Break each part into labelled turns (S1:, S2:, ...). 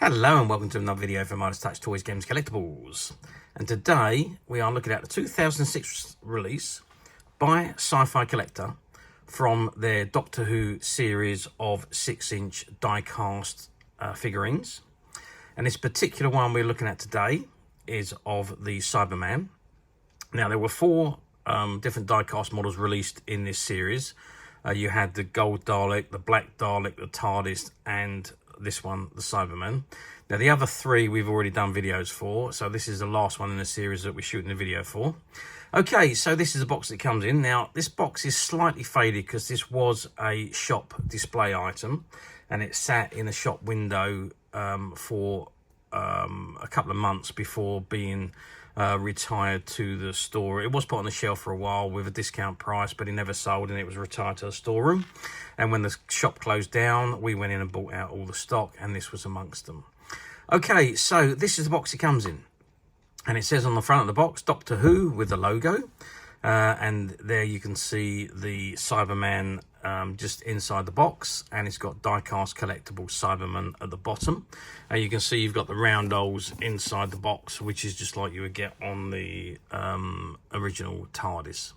S1: Hello and welcome to another video from Midas Touch Toys Games Collectibles. And today we are looking at the 2006 release by Sci-Fi Collector from their Doctor Who series of 6-inch die-cast figurines. And this particular one we're looking at today is of the Cyberman. Now there were four different die-cast models released in this series. You had the gold Dalek, the black Dalek, the Tardis, and this one, the Cyberman. Now the other three we've already done videos for, so this is the last one in the series that we're shooting a video for. Okay, so this is the box that comes in. Now this box is slightly faded because this was a shop display item and it sat in a shop window for a couple of months before being retired to the store. It was put on the shelf for a while with a discount price, but it never sold and it was retired to the storeroom. And when the shop closed down, we went in and bought out all the stock, and this was amongst them. Okay, so this is the box it comes in, and it says on the front of the box Doctor Who with the logo, and there you can see the Cyberman just inside the box, and it's got Diecast Collectable Cyberman at the bottom. And you can see you've got the round holes inside the box, which is just like you would get on the original TARDIS.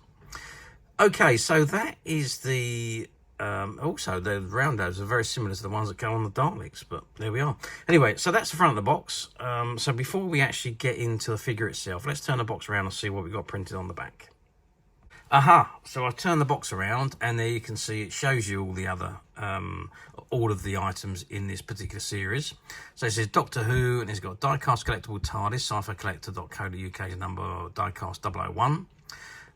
S1: Okay, so that is the also the round holes are very similar to the ones that go on the Daleks, but there we are. Anyway, so that's the front of the box. So before we actually get into the figure itself, let's turn the box around and see what we've got printed on the back. Aha, so I turn the box around and there you can see it shows you all the other all of the items in this particular series. So it says Doctor Who, and it's got Diecast Collectable Tardis, Sci-Fi Collector.co.uk number Diecast 001.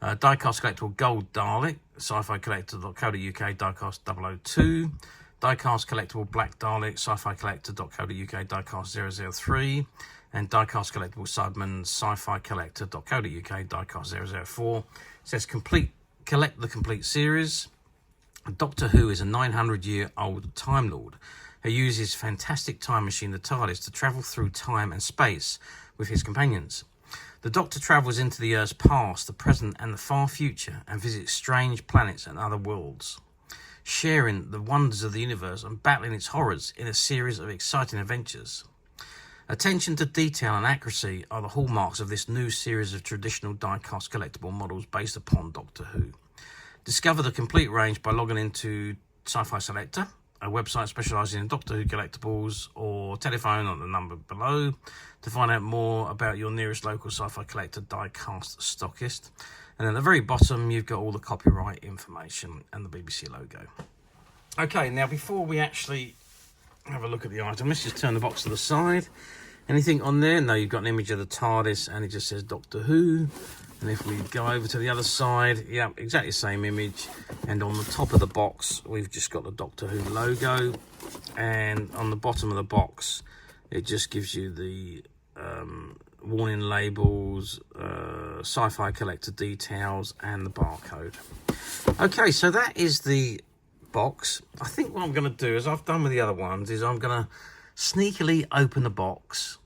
S1: Diecast Collectible Gold Dalek, Sci-Fi Collector.co.uk Diecast 002. Diecast Collectible Black Dalek, Sci-Fi Collector.co.uk Diecast 003. And Diecast Collectible Cyberman, Sci-Fi Collector.co.uk Diecast 004. It says collect the complete series. Doctor Who is a 900-year-old Time Lord who uses fantastic time machine, the TARDIS, to travel through time and space with his companions. The Doctor travels into the Earth's past, the present and the far future, and visits strange planets and other worlds, sharing the wonders of the universe and battling its horrors in a series of exciting adventures. Attention to detail and accuracy are the hallmarks of this new series of traditional die-cast collectible models based upon Doctor Who. Discover the complete range by logging into Sci-Fi Collector, a website specialising in Doctor Who collectibles, or telephone on the number below to find out more about your nearest local Sci-Fi Collector die-cast stockist. And at the very bottom, you've got all the copyright information and the BBC logo. Okay, now before we actually have a look at the item, let's just turn the box to the side. Anything on there? No, you've got an image of the TARDIS and it just says Doctor Who. And if we go over to the other side, yeah, exactly the same image. And on the top of the box, we've just got the Doctor Who logo. And on the bottom of the box, it just gives you the warning labels, Sci-Fi Collector details, and the barcode. Okay, so that is the box. I think what I'm going to do, as I've done with the other ones, is I'm going to sneakily open the box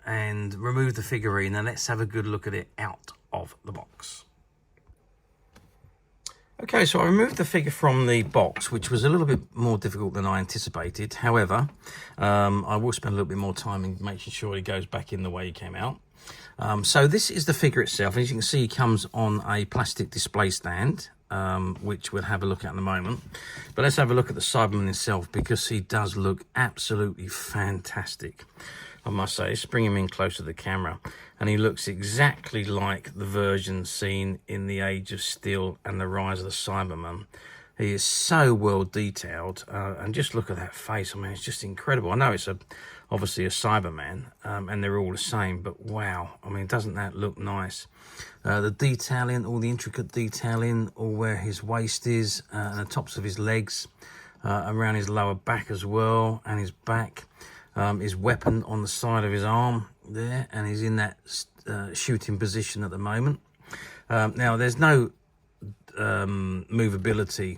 S1: and remove the figurine, and let's have a good look at it out of the box. Okay, so I removed the figure from the box, which was a little bit more difficult than I anticipated. However, I will spend a little bit more time in making sure it goes back in the way it came out. So this is the figure itself. As you can see, it comes on a plastic display stand, which we'll have a look at in a moment. But let's have a look at the Cyberman itself, because he does look absolutely fantastic, I must say. Let's bring him in close to the camera, and he looks exactly like the version seen in the Age of Steel and the Rise of the Cyberman. He is so well detailed, and just look at that face. I mean, it's just incredible. I know it's obviously a Cyberman, and they're all the same, but wow, I mean, doesn't that look nice? The detailing, all the intricate detailing, all where his waist is, and the tops of his legs, around his lower back as well, and his back, his weapon on the side of his arm there, and he's in that shooting position at the moment. Now, there's no movability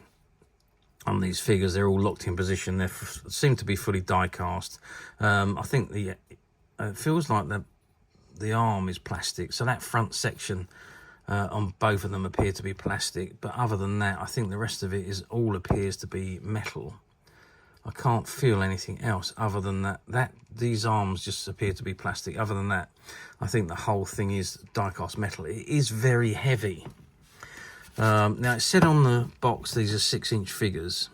S1: on these figures. They're all locked in position. They seem to be fully die cast. I think it feels like the arm is plastic, so that front section on both of them appear to be plastic, but other than that, I think the rest of it all appears to be metal. I can't feel anything else other than that. These arms just appear to be plastic. Other than that, I think the whole thing is die-cast metal. It is very heavy. Now, it said on the box these are 6-inch figures.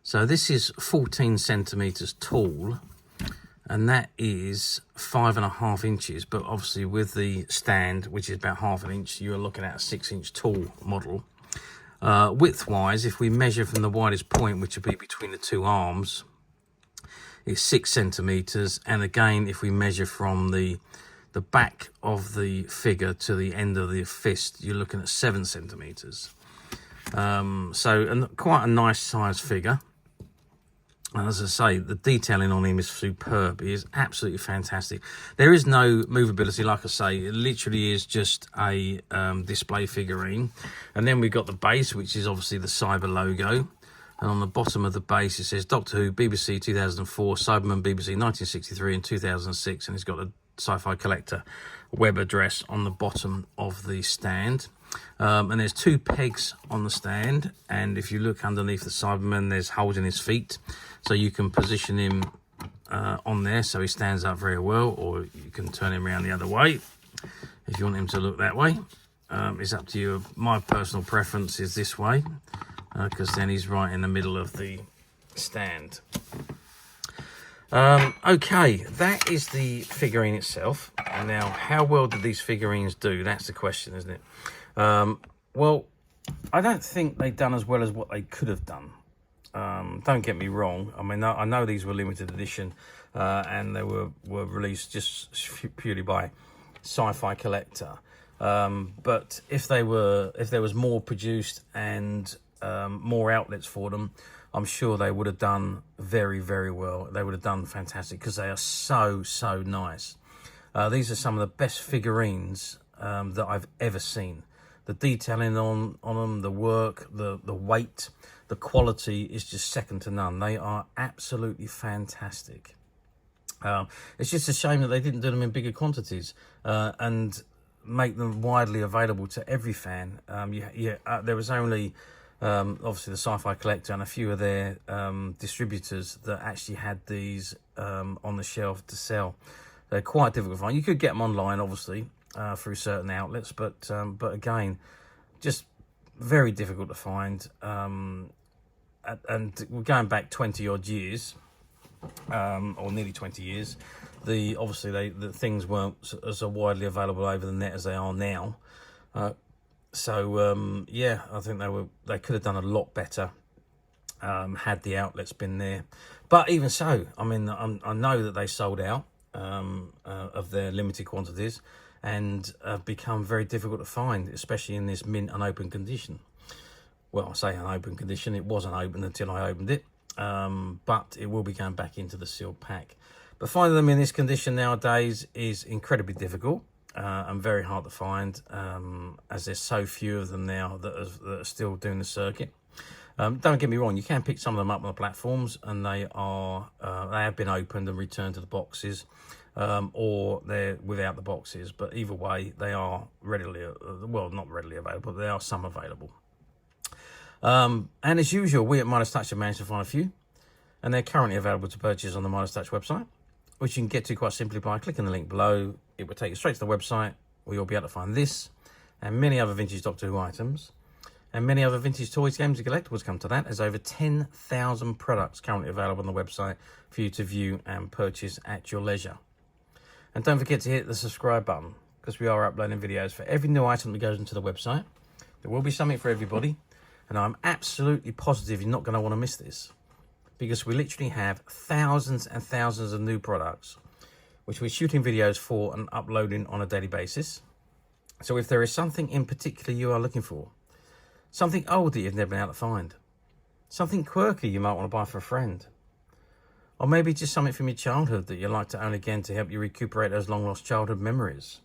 S1: So this is 14 centimeters tall, and that is 5.5 inches. But obviously with the stand, which is about 1/2 inch, you're looking at a 6-inch tall model. Width-wise, if we measure from the widest point, which would be between the two arms, it's 6 centimeters. And again, if we measure from the back of the figure to the end of the fist, you're looking at 7 centimeters. So quite a nice size figure. And as I say, the detailing on him is superb. He is absolutely fantastic. There is no movability, like I say. It literally is just a display figurine. And then we've got the base, which is obviously the Cyber logo. And on the bottom of the base, it says Doctor Who, BBC 2004, Cyberman, BBC 1963 and 2006. And it's got a Sci-Fi Collector web address on the bottom of the stand. And there's 2 pegs on the stand, and if you look underneath the Cyberman, there's holes in his feet, so you can position him on there so he stands up very well, or you can turn him around the other way if you want him to look that way. It's up to you. My personal preference is this way, because then he's right in the middle of the stand. Okay, that is the figurine itself. And now, how well did these figurines do? That's the question, isn't it? Well, I don't think they've done as well as what they could have done. Don't get me wrong. I mean, I know these were limited edition, and they were released just purely by Sci-Fi Collector. But if there was more produced and more outlets for them, I'm sure they would have done very, very well. They would have done fantastic, because they are so nice. These are some of the best figurines that I've ever seen. The detailing on them, the work, the weight, the quality is just second to none. They are absolutely fantastic. It's just a shame that they didn't do them in bigger quantities and make them widely available to every fan. There was only obviously the Sci-Fi Collector and a few of their distributors that actually had these on the shelf to sell. They're quite difficult to find. You could get them online, obviously, through certain outlets, but again, just very difficult to find. And we're going back 20 odd years, or nearly 20 years. Obviously the things weren't as widely available over the net as they are now. Yeah, I think they could have done a lot better had the outlets been there. But even so, I mean, I know that they sold out of their limited quantities, and become very difficult to find, especially in this mint unopened condition. Well, I say unopened condition, it wasn't open until I opened it, but it will be going back into the sealed pack. But finding them in this condition nowadays is incredibly difficult and very hard to find, as there's so few of them now that are still doing the circuit. Don't get me wrong, you can pick some of them up on the platforms, and they have been opened and returned to the boxes, or they're without the boxes. But either way, they are readily, well, not readily available, but there are some available. And as usual, we at Midas Touch have managed to find a few, and they're currently available to purchase on the Midas Touch website, which you can get to quite simply by clicking the link below. It will take you straight to the website, where you'll be able to find this and many other vintage Doctor Who items, and many other vintage toys, games and collectibles. Come to that. There's over 10,000 products currently available on the website for you to view and purchase at your leisure. And don't forget to hit the subscribe button, because we are uploading videos for every new item that goes into the website. There will be something for everybody, and I'm absolutely positive you're not going to want to miss this, because we literally have thousands and thousands of new products which we're shooting videos for and uploading on a daily basis. So if there is something in particular you are looking for, something old that you've never been able to find, something quirky you might want to buy for a friend, or maybe just something from your childhood that you'd like to own again to help you recuperate those long lost childhood memories,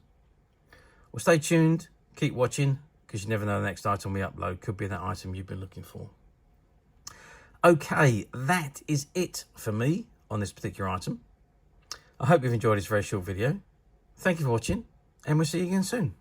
S1: well, stay tuned, keep watching, because you never know the next item we upload could be that item you've been looking for. Okay, that is it for me on this particular item. I hope you've enjoyed this very short video. Thank you for watching, and we'll see you again soon.